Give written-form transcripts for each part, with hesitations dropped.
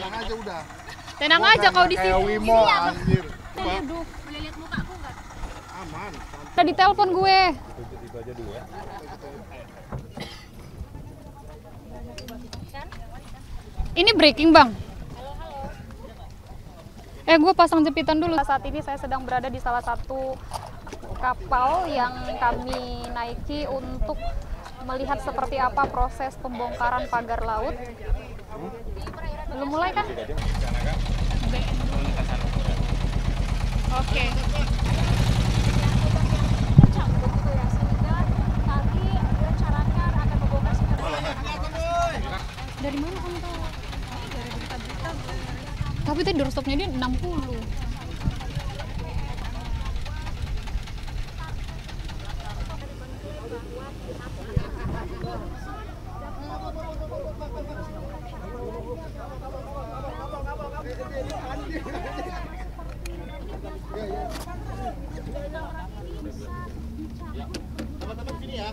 tenang aja udah. Tenang aja kau di sini. Kayak Wimo anjir. Aduh, Boleh lihat muka aku nggak? Aman. udah ditelepon gue. Itu aja dulu ya. Ini breaking, Bang. Gue pasang jepitan dulu. Saat ini saya sedang berada di salah satu kapal yang kami naiki untuk melihat seperti apa proses pembongkaran pagar laut. Belum mulai kan? Oke. Dari mana kamu tahu? Dari berita-berita. Tapi tadi doorstopnya dia 60. Teman-teman sini ya.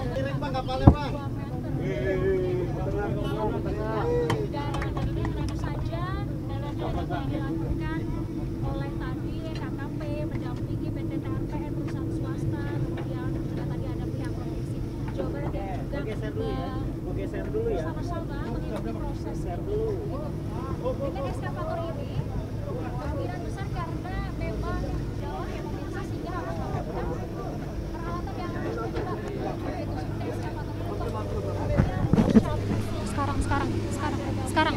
Kirim bang kapalnya bang. Dilakukan oleh tadi KKP mendampingi PT TRPN perusahaan swasta, kemudian juga tadi ada pihak Provinsi Jawa Barat dan juga Geser dulu ya. sama-sama mengikuti proses dengan eskavator ini kemungkinan besar karena memang jauh yang pemirsa sehingga harus melakukan peralatan yang begitu seperti eskavator ini Sekarang.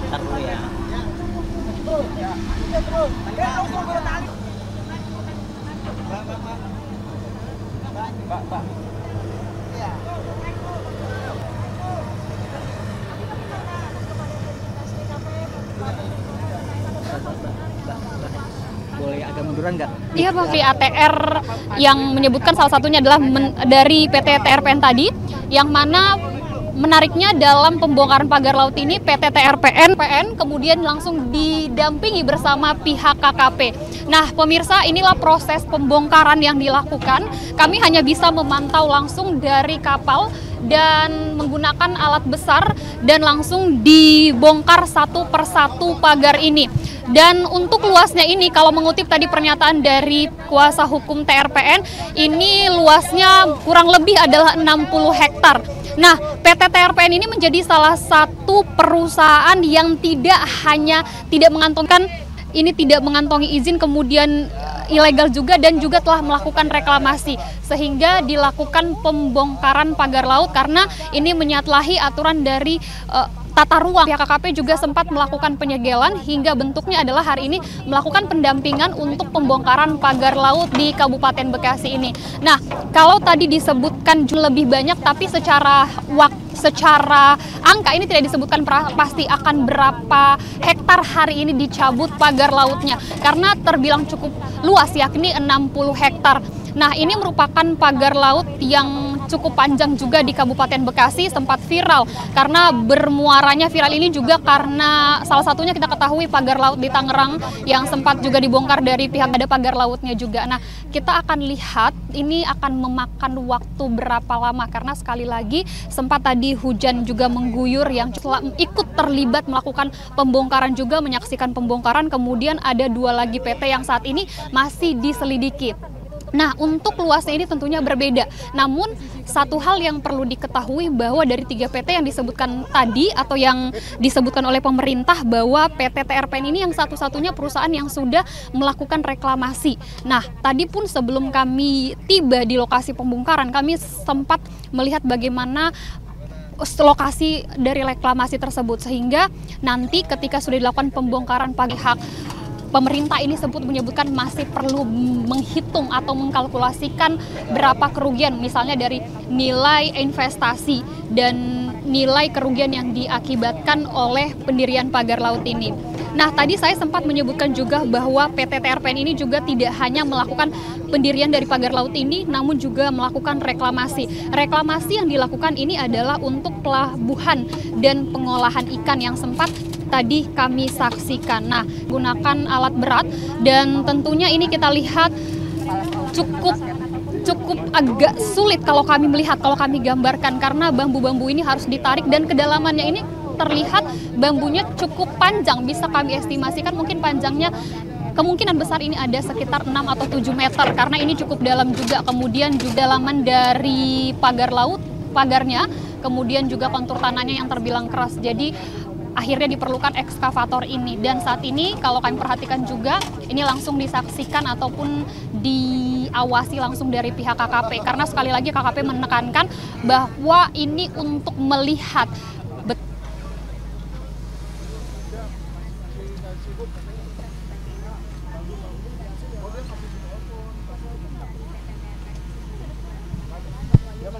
Bentar dulu ya. Pak. Boleh agak munduran nggak? Iya Pak, ATR yang menyebutkan salah satunya adalah dari PT TRPN tadi, yang mana menariknya dalam pembongkaran pagar laut ini PT TRPN kemudian langsung didampingi bersama pihak KKP. Nah pemirsa, inilah proses pembongkaran yang dilakukan. Kami hanya bisa memantau langsung dari kapal dan menggunakan alat besar dan langsung dibongkar satu persatu pagar ini. Dan untuk luasnya ini, kalau mengutip tadi pernyataan dari kuasa hukum TRPN, ini luasnya kurang lebih adalah 60 hektar. Nah, PT TRPN ini menjadi salah satu perusahaan yang tidak mengantongi izin, kemudian ilegal juga, dan juga telah melakukan reklamasi sehingga dilakukan pembongkaran pagar laut karena ini menyalahi aturan dari tata ruang. Pihak KKP juga sempat melakukan penyegelan hingga bentuknya adalah hari ini melakukan pendampingan untuk pembongkaran pagar laut di Kabupaten Bekasi ini. Nah, kalau tadi disebutkan lebih banyak, tapi secara angka ini tidak disebutkan pasti akan berapa hektar hari ini dicabut pagar lautnya karena terbilang cukup luas, yakni 60 hektar. Nah, ini merupakan pagar laut yang cukup panjang juga di Kabupaten Bekasi, sempat viral karena bermuaranya viral ini juga karena salah satunya kita ketahui pagar laut di Tangerang yang sempat juga dibongkar dari pihak, ada pagar lautnya juga. Nah, kita akan lihat ini akan memakan waktu berapa lama karena sekali lagi sempat tadi hujan juga mengguyur yang ikut terlibat melakukan pembongkaran juga, menyaksikan pembongkaran. Kemudian ada 2 lagi PT yang saat ini masih diselidiki. Nah, untuk luasnya ini tentunya berbeda. Namun, satu hal yang perlu diketahui bahwa dari 3 PT yang disebutkan tadi atau yang disebutkan oleh pemerintah bahwa PT TRPN ini yang satu-satunya perusahaan yang sudah melakukan reklamasi. Nah, tadi pun sebelum kami tiba di lokasi pembongkaran, kami sempat melihat bagaimana lokasi dari reklamasi tersebut, sehingga nanti ketika sudah dilakukan pembongkaran pihak pemerintah ini menyebutkan masih perlu menghitung atau mengkalkulasikan berapa kerugian, misalnya dari nilai investasi dan nilai kerugian yang diakibatkan oleh pendirian pagar laut ini. Nah, tadi saya sempat menyebutkan juga bahwa PT TRPN ini juga tidak hanya melakukan pendirian dari pagar laut ini, namun juga melakukan reklamasi. Reklamasi yang dilakukan ini adalah untuk pelabuhan dan pengolahan ikan yang sempat tadi kami saksikan. Nah, gunakan alat berat dan tentunya ini kita lihat cukup agak sulit kalau kami melihat, kalau kami gambarkan, karena bambu-bambu ini harus ditarik dan kedalamannya ini terlihat bambunya cukup panjang. Bisa kami estimasikan mungkin panjangnya kemungkinan besar ini ada sekitar 6 atau 7 meter karena ini cukup dalam juga. Kemudian juga dalaman dari pagar laut, pagarnya, kemudian juga kontur tanahnya yang terbilang keras. Jadi akhirnya diperlukan ekskavator ini, dan saat ini kalau kami perhatikan juga ini langsung disaksikan ataupun diawasi langsung dari pihak KKP, karena sekali lagi KKP menekankan bahwa ini untuk melihat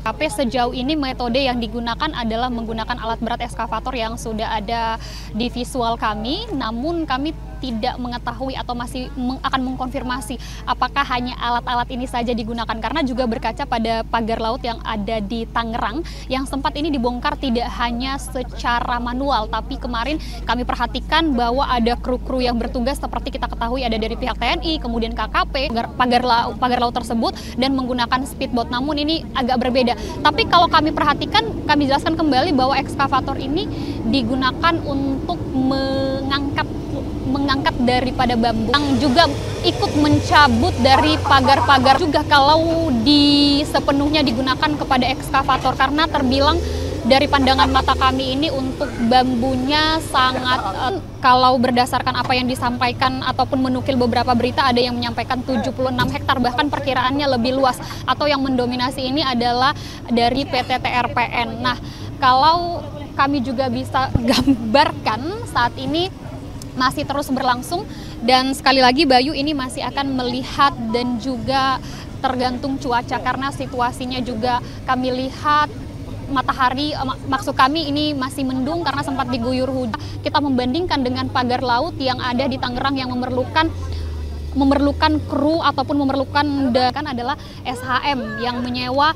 KKP sejauh ini metode yang digunakan adalah menggunakan alat berat ekskavator yang sudah ada di visual kami, namun kami tidak mengetahui atau masih akan mengkonfirmasi apakah hanya alat-alat ini saja digunakan, karena juga berkaca pada pagar laut yang ada di Tangerang yang sempat ini dibongkar tidak hanya secara manual, tapi kemarin kami perhatikan bahwa ada kru-kru yang bertugas seperti kita ketahui ada dari pihak TNI, kemudian KKP, pagar laut tersebut dan menggunakan speedboat, namun ini agak berbeda. Tapi kalau kami perhatikan, kami jelaskan kembali bahwa ekskavator ini digunakan untuk mengangkat daripada bambu yang juga ikut mencabut dari pagar-pagar juga kalau sepenuhnya digunakan kepada ekskavator, karena terbilang dari pandangan mata kami ini untuk bambunya sangat kalau berdasarkan apa yang disampaikan ataupun menukil beberapa berita, ada yang menyampaikan 76 hektar, bahkan perkiraannya lebih luas, atau yang mendominasi ini adalah dari PT TRPN. Nah, kalau kami juga bisa gambarkan saat ini masih terus berlangsung, dan sekali lagi Bayu ini masih akan melihat dan juga tergantung cuaca, karena situasinya juga kami lihat matahari, maksud kami ini masih mendung karena sempat diguyur hujan. Kita membandingkan dengan pagar laut yang ada di Tangerang yang memerlukan kru ataupun memerlukan adalah SHM yang menyewa